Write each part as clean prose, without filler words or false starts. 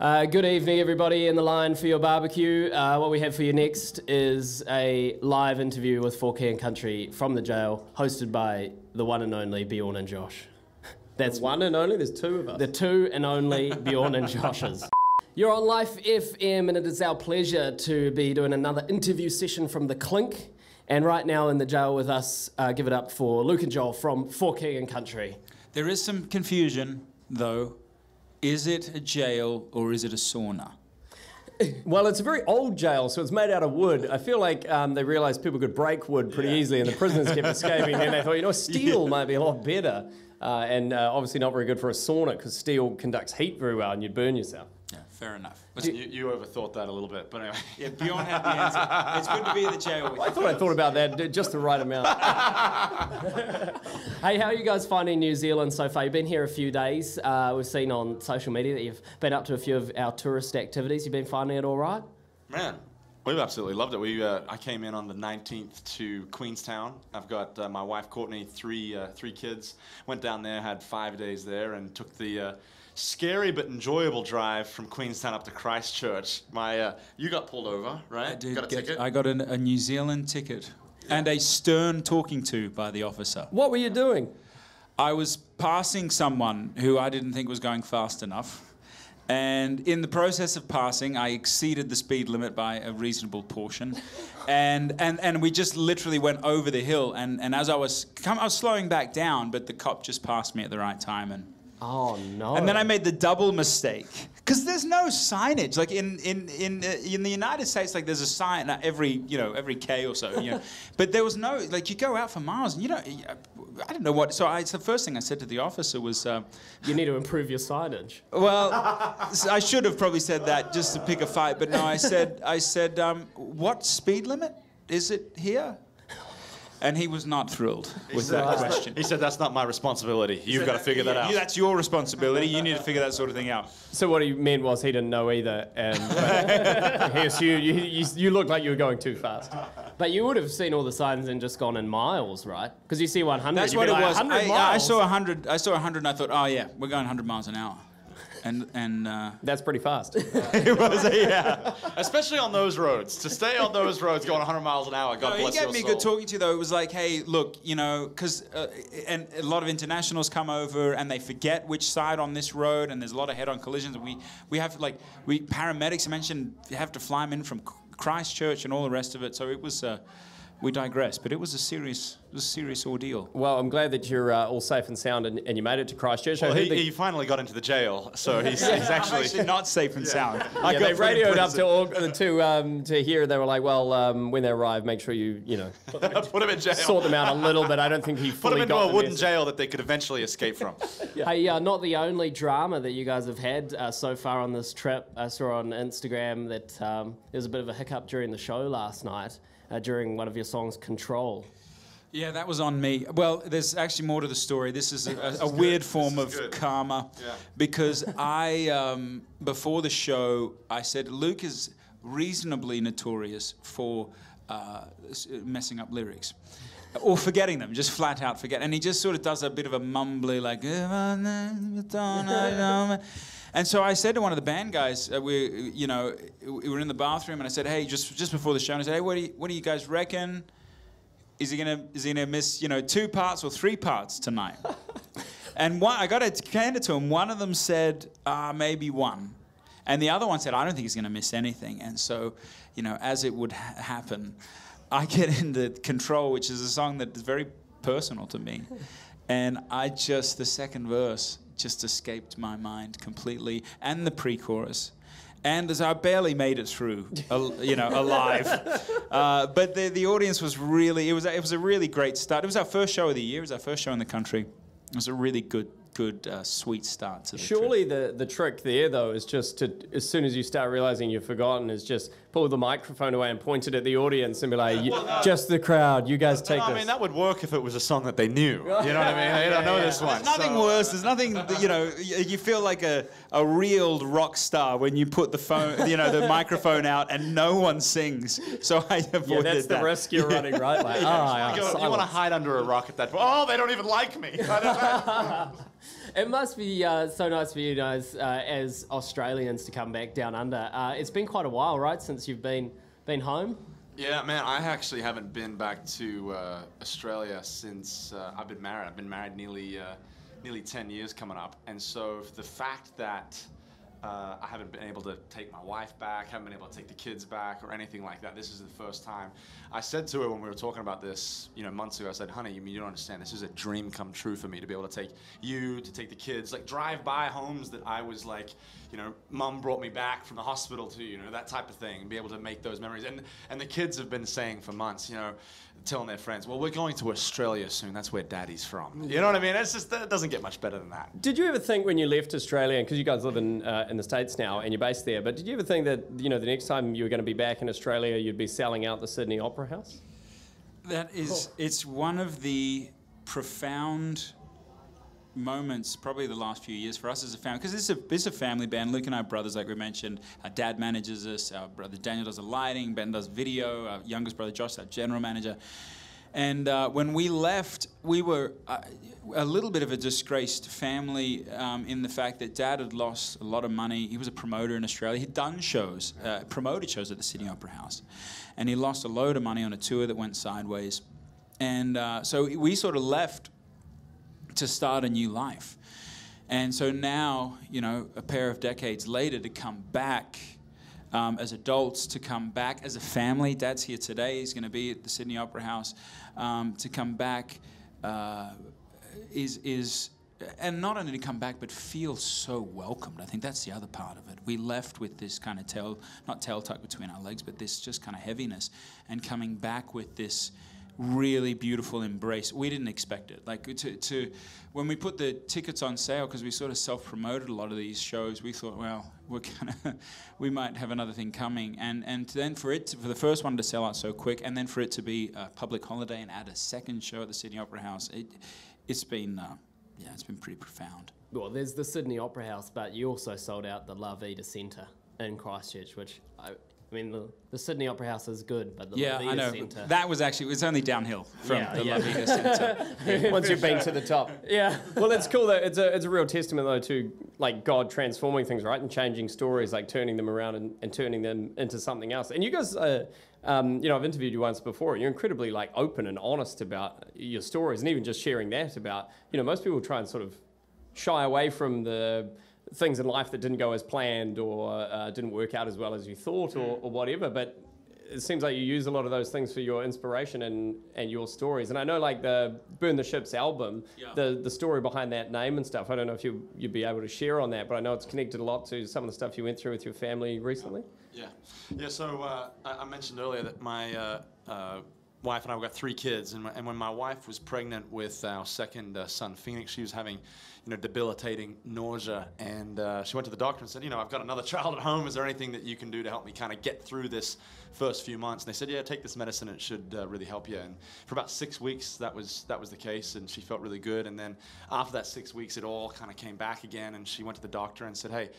Good evening, everybody in the line for your barbecue. What we have for you next is a live interview with 4K and Country from the jail, hosted by the one and only Bjorn and Josh. That's the one and only? There's two of us. The two and only Bjorn and Joshes. You're on Life FM, and it is our pleasure to be doing another interview session from the Clink. And right now in the jail with us, give it up for Luke and Joel from 4K and Country. There is some confusion, though. Is it a jail or is it a sauna? Well, it's a very old jail, so it's made out of wood. I feel like they realised people could break wood pretty easily, and the prisoners kept escaping. And they thought, you know, steel might be a lot better, and obviously not very good for a sauna because steel conducts heat very well, and you'd burn yourself. Yeah, fair enough. You overthought that a little bit, but anyway. Yeah, Bjorn had the answer. It's good to be in the jail with I thought about that just the right amount. Hey, how are you guys finding New Zealand so far? You've been here a few days. We've seen on social media that you've been up to a few of our tourist activities. You've been finding it all right? Man, we've absolutely loved it. I came in on the 19th to Queenstown. I've got my wife Courtney, three kids. Went down there, had 5 days there, and took the scary but enjoyable drive from Queenstown up to Christchurch. You got pulled over, right? I did. Got a ticket? I got a New Zealand ticket and a stern talking to by the officer. What were you doing? I was passing someone who I didn't think was going fast enough. And in the process of passing, I exceeded the speed limit by a reasonable portion. And we just literally went over the hill. And as I was slowing back down, but the cop just passed me at the right time. Oh no! And then I made the double mistake because there's no signage. Like in the United States, like there's a sign at every K or so. You know, but there was no, like, you go out for miles and I don't know what. So it's the first thing I said to the officer was, you need to improve your signage. Well, I should have probably said that just to pick a fight, but no, I said, what speed limit is it here? And he was not thrilled with that question. He said, that's not my responsibility. You've got to figure that out. That's your responsibility. You need to figure that sort of thing out. So what he meant was he didn't know either, and he assumed you looked like you were going too fast. But you would have seen all the signs and just gone in miles, right? Because you see 100. That's what it was. 100 miles. I saw 100. I saw 100, and I thought, oh yeah, we're going 100 miles an hour. And that's pretty fast. It was, yeah. Especially on those roads. To stay on those roads going 100 miles an hour, God bless your soul. He gave me a good talking to, though. It was like, hey, look, because and a lot of internationals come over and they forget which side on this road, and there's a lot of head-on collisions. We have, paramedics mentioned you have to fly them in from Christchurch and all the rest of it. So it was, we digress, but it was a serious ordeal. Well, I'm glad that you're all safe and sound and you made it to Christchurch. Well, he finally got into the jail, so he's actually not safe and sound. Yeah, they radioed up to here. They were like, well, when they arrive, make sure you put him in jail. Sort them out a little bit. I don't think he fully put him into got a wooden jail that they could eventually escape from. Yeah. Hey, not the only drama that you guys have had so far on this trip. I saw on Instagram that there was a bit of a hiccup during the show last night. During one of your songs, Control. Yeah, that was on me. Well, there's actually more to the story. This is a weird form of karma. Yeah. Because before the show, I said, Luke is reasonably notorious for messing up lyrics. Or forgetting them, just flat out forget. And he just sort of does a bit of a mumbly, like... And so I said to one of the band guys, we were in the bathroom, and I said, hey, just before the show, and I said, hey, what do you guys reckon? Is he gonna miss 2 parts or 3 parts tonight? And I got to hand it to him. One of them said maybe 1, and the other one said, I don't think he's gonna miss anything. And so, as it would happen, I get into Control, which is a song that is very personal to me, and the second verse just escaped my mind completely, and the pre-chorus, and as I barely made it through, alive. But the audience was really, it was a really great start. It was our first show of the year. It was our first show in the country. It was a really good, sweet start to the Surely trip. the trick there, though, is just to, as soon as you start realizing you've forgotten, is just pull the microphone away and point it at the audience and be like, just the crowd, you guys take this. I mean, that would work if it was a song that they knew. You know what I mean? They don't know this one. There's nothing worse. There's nothing, you feel like a a real rock star when you put the phone, you know, the microphone out and no one sings. So I avoided Yeah, that's the that. risk you're running, right? Like, You want to hide under a rock at that point. Oh, they don't even like me. It must be so nice for you guys as Australians to come back down under. It's been quite a while, right, since you've been home? Yeah, man, I actually haven't been back to Australia since I've been married. I've been married nearly 10 years coming up. And so the fact that I haven't been able to take my wife back, haven't been able to take the kids back or anything like that. This is the first time. I said to her when we were talking about this, you know, months ago, I said, honey, you don't understand. This is a dream come true for me to be able to take you, to take the kids, like drive by homes that I was like, you know, mom brought me back from the hospital to, you know, that type of thing, and be able to make those memories. And the kids have been saying for months, you know, telling their friends, well, we're going to Australia soon. That's where Daddy's from. You know what I mean? It's just, that doesn't get much better than that. Did you ever think when you left Australia, because you guys live in the States now and you're based there, but did you ever think that, you know, the next time you were going to be back in Australia, you'd be selling out the Sydney Opera House? That is, it's one of the profound moments, probably the last few years for us as a family, because this is a family band. Luke and I are brothers, like we mentioned. Our dad manages us. Our brother Daniel does the lighting. Ben does video. Our youngest brother Josh is our general manager. And when we left, we were a little bit of a disgraced family in the fact that Dad had lost a lot of money. He was a promoter in Australia. He'd done shows, promoted shows at the Sydney Opera House. And he lost a load of money on a tour that went sideways. And so we sort of left to start a new life. And so now, you know, a pair of decades later, to come back as adults, to come back as a family. Dad's here today. He's going to be at the Sydney Opera House. To come back is and not only to come back, but feel so welcomed. I think that's the other part of it. We left with this kind of not tail tucked between our legs, but this just kind of heaviness, and coming back with this really beautiful embrace. We didn't expect it. Like when we put the tickets on sale, because we sort of self-promoted a lot of these shows, we thought, well, we might have another thing coming. And then for the first one to sell out so quick, and then for it to be a public holiday and add a second show at the Sydney Opera House, it's been pretty profound. Well, there's the Sydney Opera House, but you also sold out the La Vida Centre in Christchurch, which I mean, the Sydney Opera House is good, but the La Vida I know. Centre... That was actually, it was only downhill from the La Vida Centre. Once you've been to the top. Yeah. Well, it's cool though. It's a real testament though to like God transforming things, right, and changing stories, like turning them around and turning them into something else. And you guys, you know, I've interviewed you once before. You're incredibly like open and honest about your stories, and even just sharing that about, you know, most people try and sort of shy away from the things in life that didn't go as planned or didn't work out as well as you thought or whatever, but it seems like you use a lot of those things for your inspiration and your stories. And I know like the Burn the Ships album, the story behind that name and stuff, I don't know if you'd be able to share on that, but I know it's connected a lot to some of the stuff you went through with your family recently. Yeah, so I mentioned earlier that my wife and I, we got 3 kids, and when my wife was pregnant with our second son, Phoenix, she was having, you know, debilitating nausea, and she went to the doctor and said, you know, I've got another child at home. Is there anything that you can do to help me kind of get through this first few months? And they said, yeah, take this medicine. It should really help you. And for about 6 weeks, that was the case, and she felt really good. And then after that 6 weeks, it all kind of came back again, and she went to the doctor and said, hey,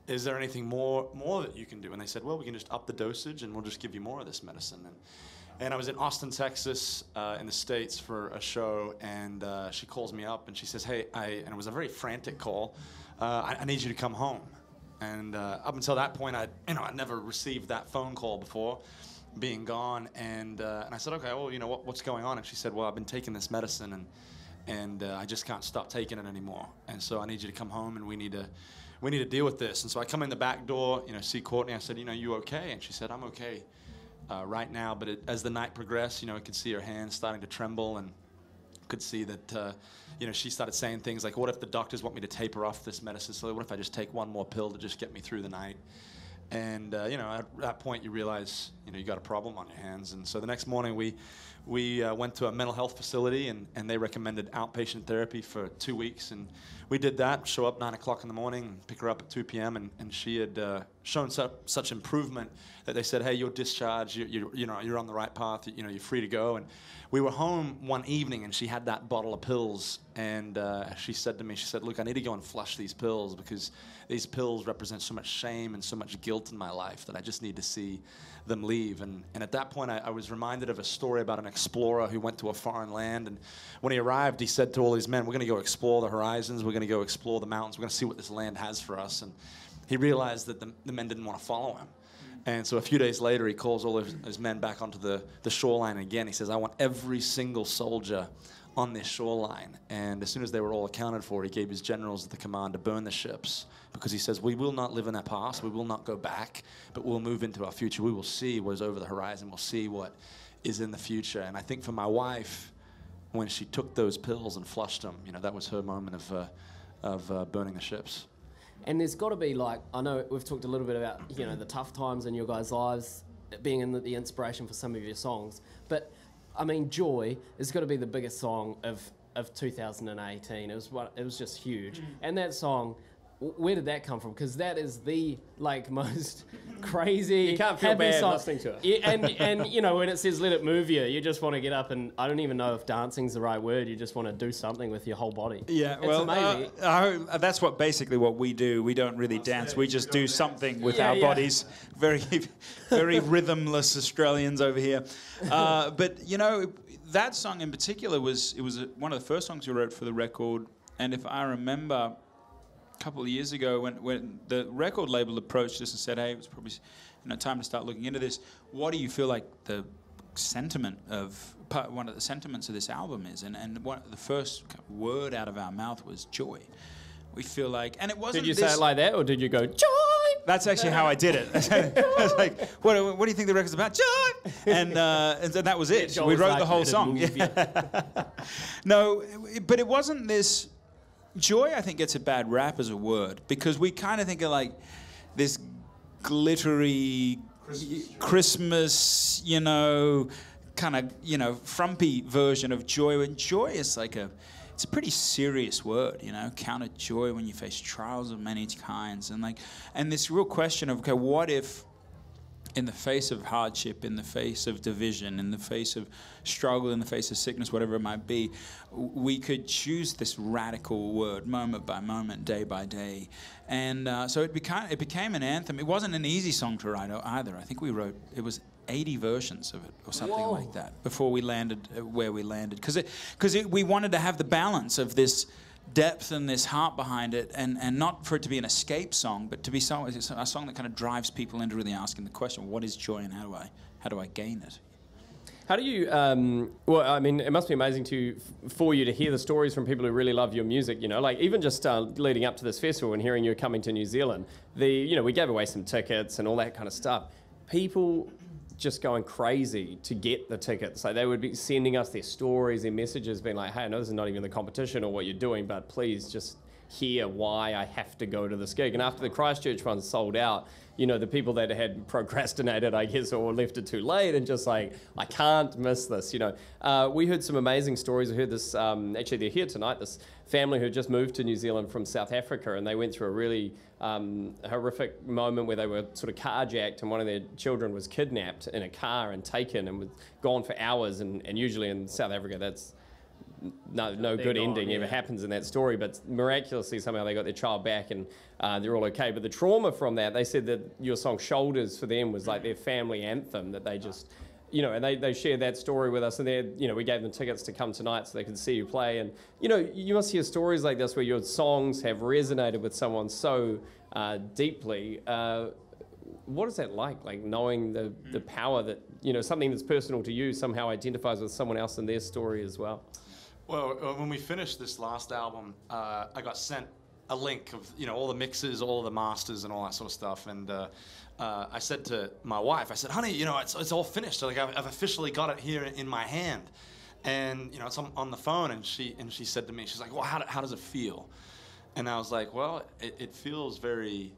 is there anything more that you can do? And they said, well, we can just up the dosage, and we'll just give you more of this medicine. And I was in Austin, Texas, in the States for a show, and she calls me up and she says, hey, and it was a very frantic call, I need you to come home. And up until that point, I'd never received that phone call before, being gone. And I said, okay, well, you know, what's going on? And she said, well, I've been taking this medicine, and I just can't stop taking it anymore. And so I need you to come home, and we need to deal with this. And so I come in the back door, you know, see Courtney. I said, you know, you okay? And she said, I'm okay. Right now, but as the night progressed, you know, I could see her hands starting to tremble, and could see that, you know, she started saying things like, what if the doctors want me to taper off this medicine? So what if I just take one more pill to just get me through the night? And, you know, at that point you realize, you know, you got a problem on your hands. And so the next morning we went to a mental health facility, and they recommended outpatient therapy for 2 weeks. And we did that, show up 9 o'clock in the morning, pick her up at 2 p.m. And she had shown such improvement that they said, hey, you're discharged, you know, you're on the right path, you know, you're free to go. And we were home one evening, and she had that bottle of pills And she said to me, she said, "Look, I need to go and flush these pills because these pills represent so much shame and so much guilt in my life that I just need to see them leave." And at that point, I was reminded of a story about an explorer who went to a foreign land. And when he arrived, he said to all these men, "We're going to go explore the horizons. We're going to go explore the mountains. We're going to see what this land has for us." And he realized that the men didn't want to follow him. And so a few days later, he calls all of his men back onto the shoreline again. He says, "I want every single soldier on this shoreline." And as soon as they were all accounted for, he gave his generals the command to burn the ships, because he says, "We will not live in that past, we will not go back, but we'll move into our future. We will see what is over the horizon, we'll see what is in the future." And I think for my wife, when she took those pills and flushed them, that was her moment of burning the ships. And there's got to be, like, I know we've talked a little bit about, the tough times in your guys' lives being in the inspiration for some of your songs, but I mean, Joy is got to be the biggest song of 2018. It was just huge. And that song, where did that come from? Because that is the most crazy. You can't feel bad song. listening to it. Yeah, and when it says "Let It Move You," you just want to get up and I don't even know if dancing's the right word. You just want to do something with your whole body. Yeah, it's well, amazing. that's basically what we do. We don't really dance. We just do something with our bodies. Very, very rhythmless Australians over here. But that song in particular was one of the first songs we wrote for the record. And if I remember, a couple of years ago, when the record label approached us and said, "Hey, it was probably time to start looking into this. What do you feel like the sentiment of one of the sentiments of this album is?" And the first word out of our mouth was joy. We feel like, and it wasn't. Did you say it like that, or did you go joy? That's actually how I did it. I was like, what do you think the record's about? Joy! And that was it. Joel We was wrote like, the whole "Let it song. move you." No, but it wasn't this. Joy, I think, gets a bad rap as a word because we kind of think of like this glittery Christmas, kind of, frumpy version of joy. And joy is it's a pretty serious word, Count it joy when you face trials of many kinds, and this real question of, okay, what if in the face of hardship, in the face of division, in the face of struggle, in the face of sickness, whatever it might be, we could choose this radical word moment by moment, day by day. And so it became an anthem. It wasn't an easy song to write either. I think it was 80 versions of it or something like that before we landed where we landed. Because we wanted to have the balance of this depth and this heart behind it, and not for it to be an escape song, but to be a song that kind of drives people into really asking the question, what is joy and how do I gain it? How do you, well, I mean, it must be amazing for you to hear the stories from people who really love your music, like even just leading up to this festival and hearing you're coming to New Zealand, we gave away some tickets and all that kind of stuff. People just going crazy to get the tickets. Like, they would be sending us their stories, their messages, being like, "Hey, I know this is not even the competition or what you're doing, but please just hear why I have to go to this gig." And after the Christchurch one sold out, the people that had procrastinated, I guess, or left it too late and just like, "I can't miss this," We heard some amazing stories. I heard this, actually they're here tonight, this family who just moved to New Zealand from South Africa, and they went through a really horrific moment where they were sort of carjacked and one of their children was kidnapped in a car and taken and was gone for hours, and usually in South Africa that's no good ending ever happens in that story, but miraculously somehow they got their child back and they're all okay. But the trauma from that, they said that your song Shoulders for them was like their family anthem, that they just, and they shared that story with us, and we gave them tickets to come tonight so they could see you play. And you must hear stories like this where your songs have resonated with someone so deeply. What is that like knowing the power that something that's personal to you somehow identifies with someone else in their story as well? Well, when we finished this last album, I got sent a link of all the mixes, all the masters, and all that sort of stuff. And I said to my wife, I said, "Honey, it's all finished. Like I've officially got it here in my hand." And it's on the phone. And she said to me, she's like, "Well, how does it feel?" And I was like, "Well, it feels very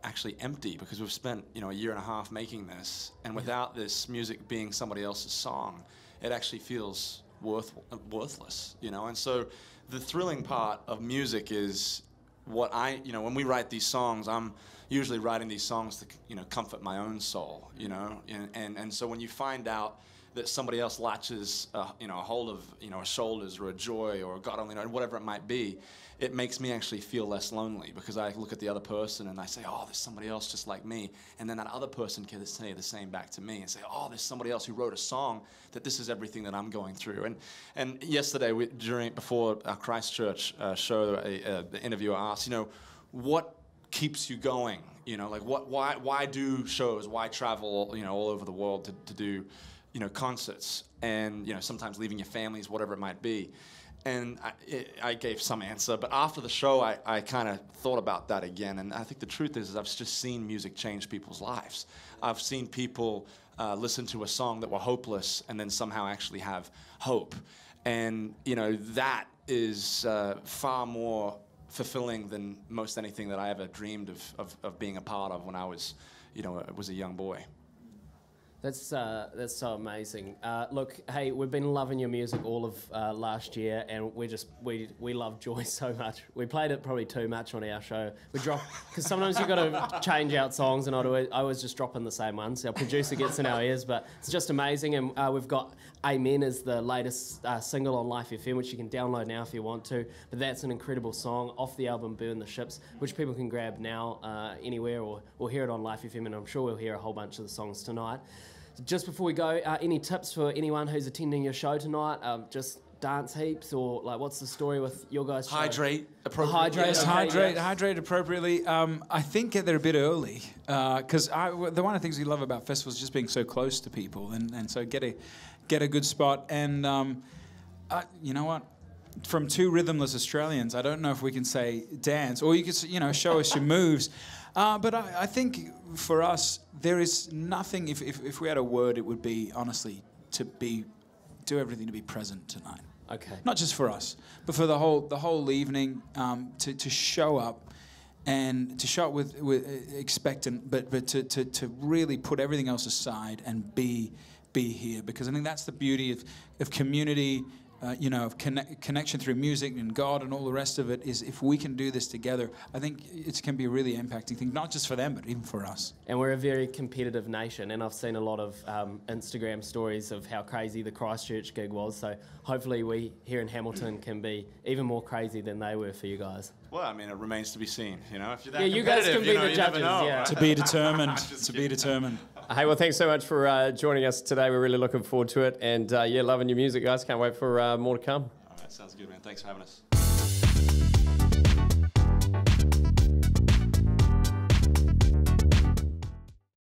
actually empty, because we've spent a year and a half making this, and without this music being somebody else's song, it actually feels worthless, And so the thrilling part of music is what when we write these songs, I'm usually writing these songs to comfort my own soul, and so when you find out that somebody else latches, you know, a hold of, you know, a shoulders or a joy or a God only knows, whatever it might be, it makes me actually feel less lonely because I look at the other person and I say, oh, there's somebody else just like me. And then that other person can say the same back to me and say, oh, there's somebody else who wrote a song that this is everything that I'm going through. And yesterday, before our Christchurch show, the interviewer asked, you know, what keeps you going? You know, like why do shows? Why travel, you know, all over the world to do, you know, concerts? And, you know, sometimes leaving your families, whatever it might be. And I gave some answer, but after the show, I kind of thought about that again. And I think the truth is I've just seen music change people's lives. I've seen people listen to a song that were hopeless and then somehow actually have hope. And, you know, that is far more fulfilling than most anything that I ever dreamed of being a part of when I was, you know, was a young boy. That's so amazing. Look, hey, we've been loving your music all of last year, and we love Joy so much. We played it probably too much on our show. We dropped because sometimes you've got to change out songs, and I was just dropping the same ones. Our producer gets in our ears, but it's just amazing. And we've got Amen as the latest single on Life FM, which you can download now if you want to. But that's an incredible song off the album Burn the Ships, which people can grab now anywhere or hear it on Life FM, and I'm sure we'll hear a whole bunch of the songs tonight. Just before we go, any tips for anyone who's attending your show tonight? Just dance heaps, or like what's the story with your guys' show? Hydrate appropriately. Hydrate appropriately. I think get there a bit early because one of the things we love about festivals is just being so close to people, and so get a good spot. And you know what? From two rhythmless Australians, I don't know if we can say dance, or you could, you know, show us your moves. But I think for us, there is nothing, if we had a word, it would be, honestly, do everything to be present tonight. Okay. Not just for us, but for the whole evening, to show up and to show up with expectant, but to really put everything else aside and be here. Because I think that's the beauty of community, you know, of connection through music and God and all the rest of it, is if we can do this together, I think it can be a really impacting thing, not just for them, but even for us. And we're a very competitive nation, and I've seen a lot of Instagram stories of how crazy the Christchurch gig was, so hopefully we here in Hamilton can be even more crazy than they were for you guys. Well, I mean, it remains to be seen, you know. If you're that you guys can be you know, the you judges, never know, yeah. right? To be determined. To be determined. Hey, well, thanks so much for joining us today. We're really looking forward to it. And, yeah, loving your music, guys. Can't wait for more to come. All right, sounds good, man. Thanks for having us.